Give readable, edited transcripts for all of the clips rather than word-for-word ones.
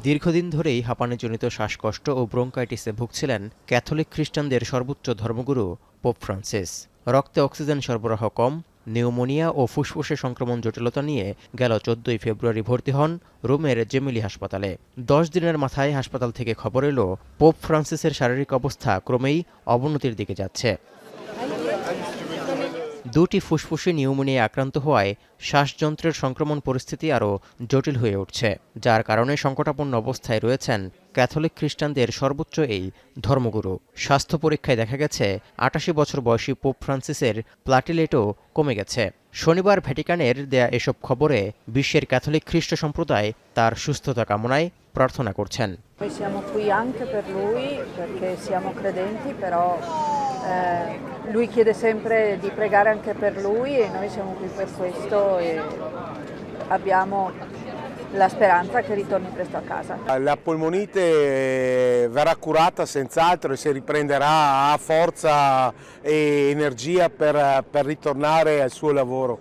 দীর্ঘদিন ধরেই হাঁপানিজনিত শ্বাসকষ্ট ও ব্রঙ্কাইটিসে ভুগছিলেন ক্যাথলিক খ্রিস্টানদের সর্বোচ্চ ধর্মগুরু পোপ ফ্রান্সিস। রক্তে অক্সিজেন সরবরাহ কম, নিউমোনিয়া ও ফুসফুসে সংক্রমণ জটিলতা নিয়ে গেল 14 ফেব্রুয়ারি ভর্তি হন রোমের জেমিলি হাসপাতালে। 10 দিনের মাথায় হাসপাতাল থেকে খবর এলো পোপ ফ্রান্সিসের শারীরিক অবস্থা ক্রমেই অবনতির দিকে যাচ্ছে। দুটি ফুসফুসে নিউমোনিয়া আক্রান্ত হওয়ায় শ্বাসযন্ত্রের সংক্রমণ পরিস্থিতি আরও জটিল হয়ে উঠছে, যার কারণে সংকটাপন্ন অবস্থায় রয়েছেন ক্যাথলিক খ্রিস্টানদের সর্বোচ্চ এই ধর্মগুরু। স্বাস্থ্য পরীক্ষায় দেখা গেছে 88 বছর বয়সী পোপ ফ্রান্সিসের প্লাটিলেটও কমে গেছে। শনিবার ভ্যাটিকানের দেয়া এসব খবরে বিশ্বের ক্যাথলিক খ্রিস্ট সম্প্রদায় তার সুস্থতা কামনায় প্রার্থনা করছেন। Lui chiede sempre di pregare anche per lui e noi siamo qui per questo e abbiamo la speranza che ritorni presto a casa. La polmonite verrà curata senz'altro e si riprenderà, ha forza e energia per ritornare al suo lavoro.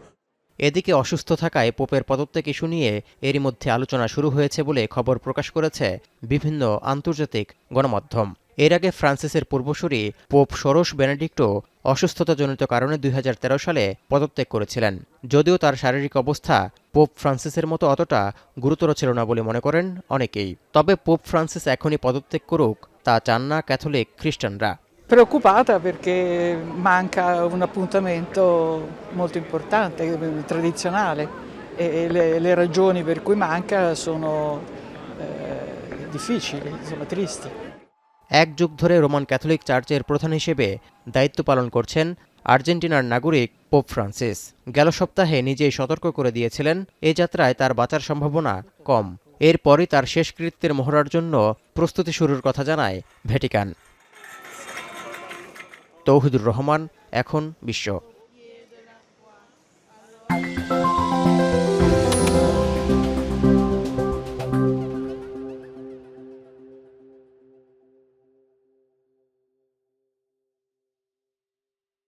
এদিকে অসুস্থ থাকায় পোপের পদত্যাগ issue নিয়ে এরই মধ্যে আলোচনা শুরু হয়েছে বলে খবর প্রকাশ করেছে বিভিন্ন আন্তর্জাতিক গণমাধ্যম। এর আগে ফ্রান্সিসের পূর্বসূরি পোপ ষোড়শ বেনেডিক্টো অসুস্থতাজনিত কারণে 2013 সালে পদত্যাগ করেছিলেন। যদিও তার শারীরিক অবস্থা পোপ ফ্রান্সিসের মতো অতটা গুরুতর ছিল না বলে মনে করেন অনেকেই। তবে পোপ ফ্রান্সিস এখনই পদত্যাগ করুক তা চান না ক্যাথলিক খ্রিস্টানরা। Preoccupata perché manca un appuntamento molto importante, tradizionale e le ragioni per cui manca sono difficili, insomma tristi. এক যুগ ধরে রোমান ক্যাথলিক চার্চের প্রধান হিসেবে দায়িত্ব পালন করছেন আর্জেন্টিনার নাগরিক পোপ ফ্রান্সিস। গেল সপ্তাহে নিজেই সতর্ক করে দিয়েছিলেন এ যাত্রায় তার বাঁচার সম্ভাবনা কম। এরপরই তার শেষকৃত্যের মহড়ার জন্য প্রস্তুতি শুরুর কথা জানায় ভ্যাটিকান। তৌহিদুর রহমান, এখন বিশ্ব।